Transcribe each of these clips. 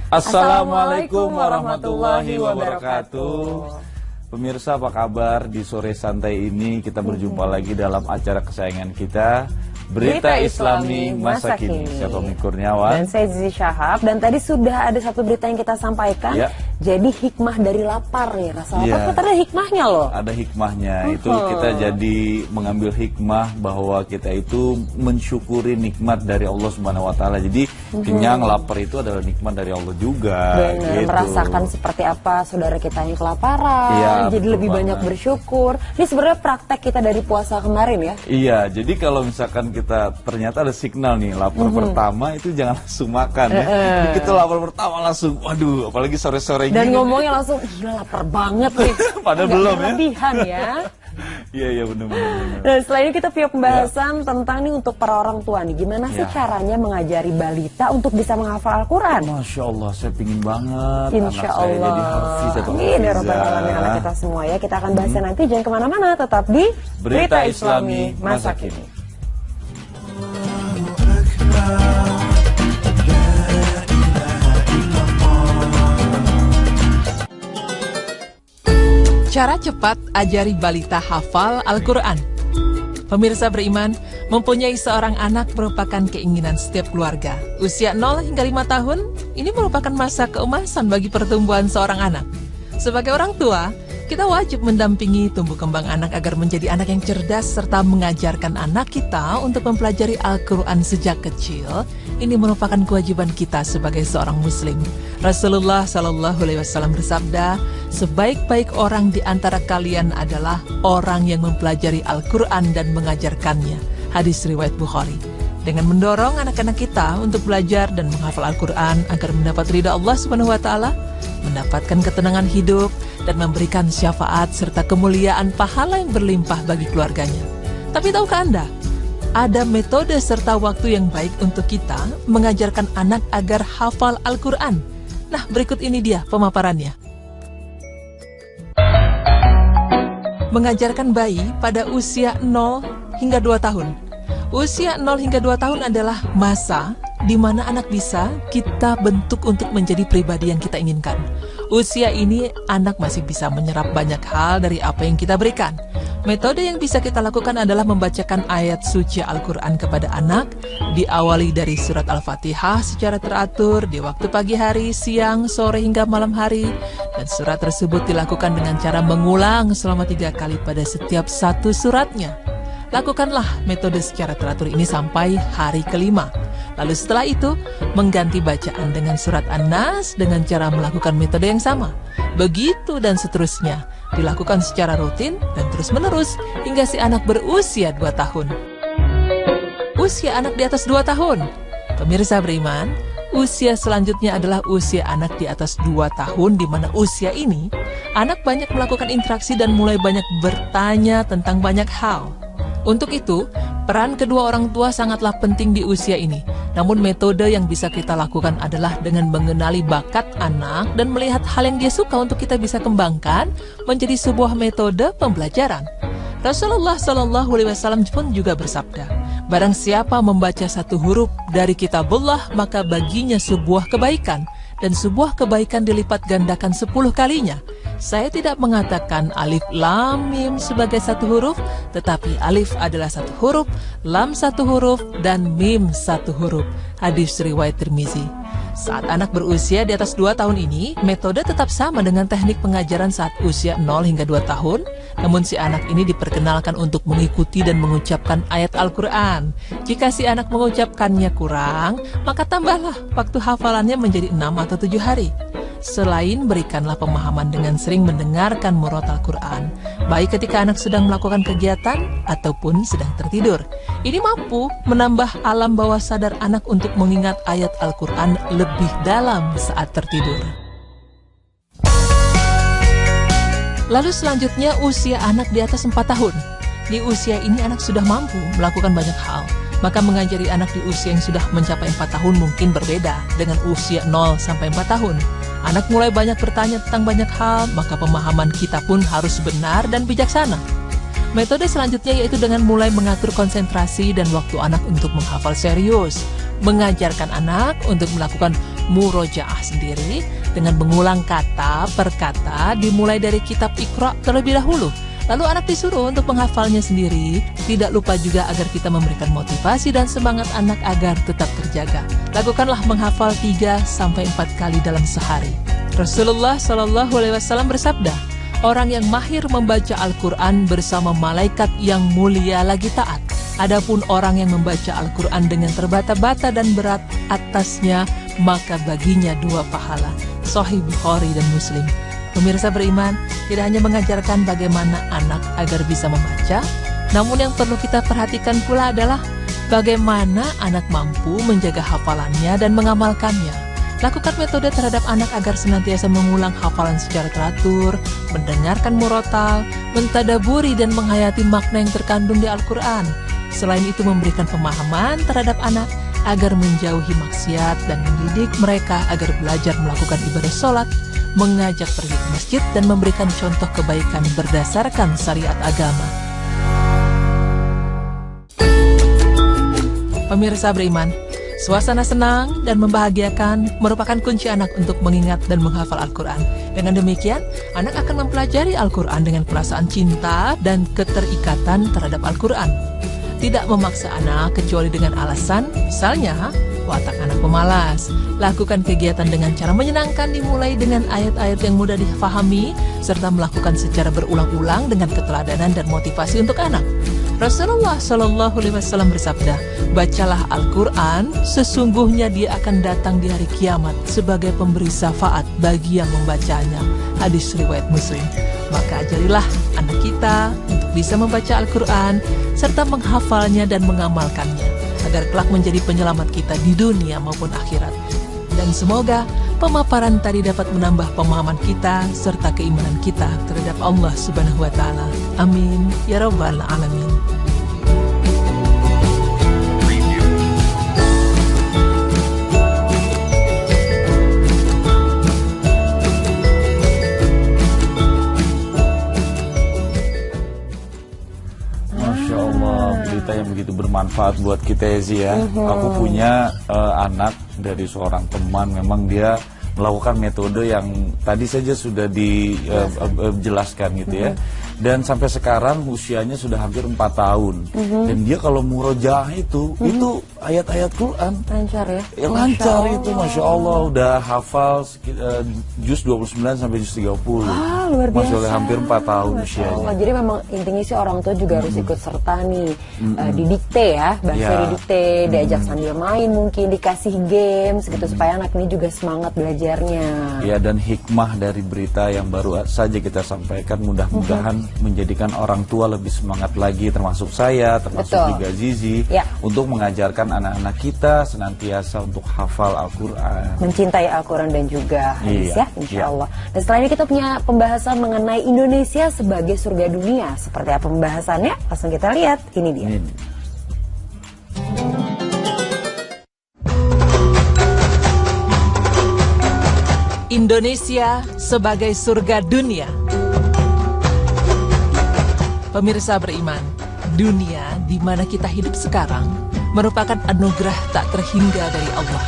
Assalamualaikum warahmatullahi wabarakatuh. Pemirsa, apa kabar? Di sore santai ini kita berjumpa lagi dalam acara kesayangan kita, Berita Islami Masa Kini. Saya Tommy Kurniawan dan saya Zizi Syahab. Dan tadi sudah ada satu berita yang kita sampaikan. Jadi hikmah dari lapar nih, rasa lapar kita ada hikmahnya loh. Ada hikmahnya. Itu kita jadi mengambil hikmah bahwa kita itu mensyukuri nikmat dari Allah Subhanahu wa taala. Jadi kenyang, lapar itu adalah nikmat dari Allah juga. Benar, gitu. Merasakan seperti apa saudara kita yang kelaparan. Jadi lebih banyak bersyukur. Ini sebenarnya praktek kita dari puasa kemarin ya. Iya, jadi kalau misalkan kita ternyata ada signal nih lapar pertama itu jangan langsung makan ya. Jadi kita lapar pertama langsung, waduh, apalagi sore-sore gini. Dan ngomongnya langsung, gila lapar banget nih. Padahal belum ya. Lebihan ya. Iya benar-benar. Dan setelah ini kita punya pembahasan tentang nih untuk para orang tua nih, gimana sih caranya mengajari balita untuk bisa menghafal Al-Quran? Masya Allah, saya pingin banget Insya anak saya Allah jadi hafiz atau ini anak kita semua ya. Kita akan bahasnya nanti, jangan kemana-mana, tetap di Berita Islami Masa Kini. Cara cepat ajari balita hafal Al-Quran. Pemirsa beriman, mempunyai seorang anak merupakan keinginan setiap keluarga. Usia 0 hingga 5 tahun, ini merupakan masa keemasan bagi pertumbuhan seorang anak. Sebagai orang tua, kita wajib mendampingi tumbuh kembang anak agar menjadi anak yang cerdas serta mengajarkan anak kita untuk mempelajari Al-Quran sejak kecil. Ini merupakan kewajiban kita sebagai seorang muslim. Rasulullah SAW bersabda, sebaik-baik orang di antara kalian adalah orang yang mempelajari Al-Quran dan mengajarkannya. Hadis riwayat Bukhari. Dengan mendorong anak-anak kita untuk belajar dan menghafal Al-Quran agar mendapat ridha Allah SWT, mendapatkan ketenangan hidup, dan memberikan syafaat serta kemuliaan pahala yang berlimpah bagi keluarganya. Tapi tahukah Anda, ada metode serta waktu yang baik untuk kita mengajarkan anak agar hafal Al-Quran. Nah, berikut ini dia pemaparannya. Mengajarkan bayi pada usia 0 hingga 2 tahun. Usia 0 hingga 2 tahun adalah masa di mana anak bisa kita bentuk untuk menjadi pribadi yang kita inginkan. Usia ini anak masih bisa menyerap banyak hal dari apa yang kita berikan. Metode yang bisa kita lakukan adalah membacakan ayat suci Al-Quran kepada anak, diawali dari surat Al-Fatihah secara teratur di waktu pagi hari, siang, sore hingga malam hari, dan surat tersebut dilakukan dengan cara mengulang selama 3 kali pada setiap satu suratnya. Lakukanlah metode secara teratur ini sampai hari kelima. Lalu setelah itu, mengganti bacaan dengan surat An-Nas dengan cara melakukan metode yang sama. Begitu dan seterusnya, dilakukan secara rutin dan terus-menerus hingga si anak berusia 2 tahun. Usia anak di atas 2 tahun. Pemirsa beriman, usia selanjutnya adalah usia anak di atas 2 tahun, di mana usia ini, anak banyak melakukan interaksi dan mulai banyak bertanya tentang banyak hal. Untuk itu, peran kedua orang tua sangatlah penting di usia ini. Namun metode yang bisa kita lakukan adalah dengan mengenali bakat anak dan melihat hal yang dia suka untuk kita bisa kembangkan menjadi sebuah metode pembelajaran. Rasulullah SAW pun juga bersabda, barang siapa membaca satu huruf dari kitabullah, maka baginya sebuah kebaikan, dan sebuah kebaikan dilipat gandakan 10 kalinya. Saya tidak mengatakan alif lam mim sebagai satu huruf, tetapi alif adalah satu huruf, lam satu huruf, dan mim satu huruf. Hadis riwayat Tirmizi. Saat anak berusia di atas 2 tahun ini, metode tetap sama dengan teknik pengajaran saat usia 0 hingga 2 tahun, namun si anak ini diperkenalkan untuk mengikuti dan mengucapkan ayat Al-Quran. Jika si anak mengucapkannya kurang, maka tambahlah waktu hafalannya menjadi 6 atau 7 hari. Selain berikanlah pemahaman dengan sering mendengarkan murotal Al-Quran, baik ketika anak sedang melakukan kegiatan ataupun sedang tertidur. Ini mampu menambah alam bawah sadar anak untuk mengingat ayat Al-Quran lebih dalam saat tertidur. Lalu selanjutnya usia anak di atas 4 tahun. Di usia ini anak sudah mampu melakukan banyak hal. Maka mengajari anak di usia yang sudah mencapai 4 tahun mungkin berbeda dengan usia 0 sampai 4 tahun. Anak mulai banyak bertanya tentang banyak hal, maka pemahaman kita pun harus benar dan bijaksana. Metode selanjutnya yaitu dengan mulai mengatur konsentrasi dan waktu anak untuk menghafal serius. Mengajarkan anak untuk melakukan murojaah sendiri dengan mengulang kata per kata dimulai dari kitab Iqra terlebih dahulu. Lalu anak disuruh untuk menghafalnya sendiri. Tidak lupa juga agar kita memberikan motivasi dan semangat anak agar tetap terjaga. Lakukanlah menghafal 3-4 kali dalam sehari. Rasulullah SAW bersabda, orang yang mahir membaca Al-Quran bersama malaikat yang mulia lagi taat. Adapun orang yang membaca Al-Quran dengan terbata-bata dan berat atasnya, maka baginya 2 pahala. Sahih Bukhari dan Muslim. Pemirsa beriman, tidak hanya mengajarkan bagaimana anak agar bisa membaca, namun yang perlu kita perhatikan pula adalah bagaimana anak mampu menjaga hafalannya dan mengamalkannya. Lakukan metode terhadap anak agar senantiasa mengulang hafalan secara teratur, mendengarkan murotal, mentadaburi dan menghayati makna yang terkandung di Al-Quran. Selain itu memberikan pemahaman terhadap anak agar menjauhi maksiat dan mendidik mereka agar belajar melakukan ibadah sholat, mengajak pergi ke masjid dan memberikan contoh kebaikan berdasarkan syariat agama. Pemirsa beriman, suasana senang dan membahagiakan merupakan kunci anak untuk mengingat dan menghafal Al-Quran. Dengan demikian, anak akan mempelajari Al-Quran dengan perasaan cinta dan keterikatan terhadap Al-Quran. Tidak memaksa anak kecuali dengan alasan, misalnya, watak anak pemalas. Lakukan kegiatan dengan cara menyenangkan dimulai dengan ayat-ayat yang mudah difahami, serta melakukan secara berulang-ulang dengan keteladanan dan motivasi untuk anak. Rasulullah SAW bersabda, bacalah Al-Quran, sesungguhnya dia akan datang di hari kiamat sebagai pemberi syafaat bagi yang membacanya. Hadis riwayat Muslim. Maka ajarilah anak kita untuk bisa membaca Al-Quran, serta menghafalnya dan mengamalkannya, agar kelak menjadi penyelamat kita di dunia maupun akhirat. Dan semoga pemaparan tadi dapat menambah pemahaman kita serta keimanan kita terhadap Allah Subhanahu wa Ta'ala. Amin ya Rabbal Alamin. Yang begitu bermanfaat buat kita ya Zi ya. Aku punya anak dari seorang teman, memang dia melakukan metode yang tadi saja sudah dijelaskan gitu ya. Dan sampai sekarang usianya sudah hampir 4 tahun. Dan dia kalau murojaah itu ayat-ayat Quran. Lancar ya? Lancar itu, Masya Allah. Udah hafal juz 29 sampai juz 30. Ah, luar biasa. Masya Allah, hampir 4 tahun usianya. Jadi memang intinya sih orang tua juga harus ikut serta nih. Didikte ya, bahasa didikte, diajak sambil main mungkin, dikasih games gitu, supaya anak ini juga semangat belajarnya. Ya, dan hikmah dari berita yang baru saja kita sampaikan mudah-mudahan menjadikan orang tua lebih semangat lagi, termasuk saya, termasuk juga Zizi, untuk mengajarkan anak-anak kita senantiasa untuk hafal Al-Quran, mencintai Al-Quran dan juga hadis ya, insya Allah. Dan setelah ini kita punya pembahasan mengenai Indonesia sebagai surga dunia. Seperti apa pembahasannya? Langsung kita lihat, ini dia. Indonesia sebagai surga dunia. Pemirsa beriman, dunia di mana kita hidup sekarang merupakan anugerah tak terhingga dari Allah.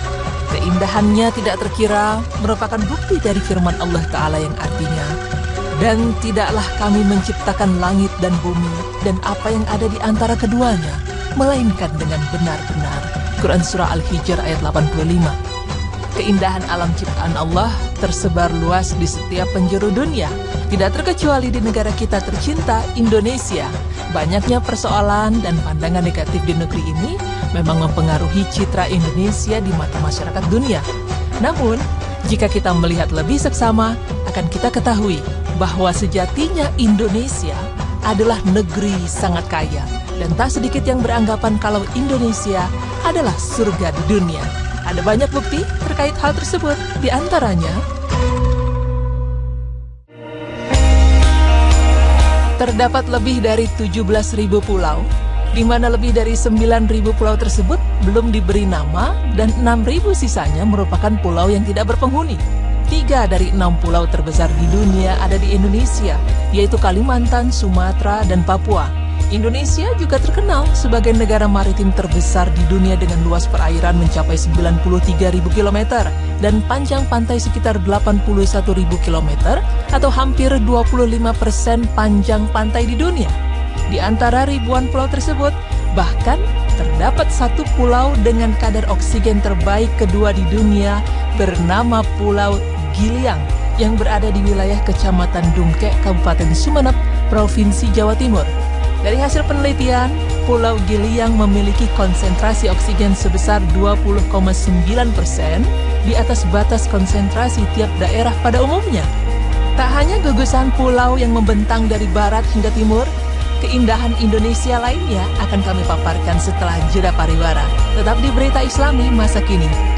Keindahannya tidak terkira, merupakan bukti dari firman Allah Ta'ala yang artinya, dan tidaklah kami menciptakan langit dan bumi dan apa yang ada di antara keduanya, melainkan dengan benar-benar. Quran Surah Al-Hijr ayat 85. Keindahan alam ciptaan Allah tersebar luas di setiap penjuru dunia, tidak terkecuali di negara kita tercinta, Indonesia. Banyaknya persoalan dan pandangan negatif di negeri ini memang mempengaruhi citra Indonesia di mata masyarakat dunia. Namun, jika kita melihat lebih seksama, akan kita ketahui bahwa sejatinya Indonesia adalah negeri sangat kaya, dan tak sedikit yang beranggapan kalau Indonesia adalah surga di dunia. Ada banyak bukti terkait hal tersebut, di antaranya terdapat lebih dari 17.000 pulau, di mana lebih dari 9.000 pulau tersebut belum diberi nama dan 6.000 sisanya merupakan pulau yang tidak berpenghuni. 3 dari 6 pulau terbesar di dunia ada di Indonesia, yaitu Kalimantan, Sumatera, dan Papua. Indonesia juga terkenal sebagai negara maritim terbesar di dunia dengan luas perairan mencapai 93.000 km dan panjang pantai sekitar 81.000 km atau hampir 25% panjang pantai di dunia. Di antara ribuan pulau tersebut, bahkan terdapat satu pulau dengan kadar oksigen terbaik kedua di dunia bernama Pulau Giliang yang berada di wilayah Kecamatan Dungkek, Kabupaten Sumeneb, Provinsi Jawa Timur. Dari hasil penelitian, Pulau Giliang memiliki konsentrasi oksigen sebesar 20,9% di atas batas konsentrasi tiap daerah pada umumnya. Tak hanya gugusan pulau yang membentang dari barat hingga timur, keindahan Indonesia lainnya akan kami paparkan setelah jeda pariwara. Tetap di Berita Islami Masa Kini.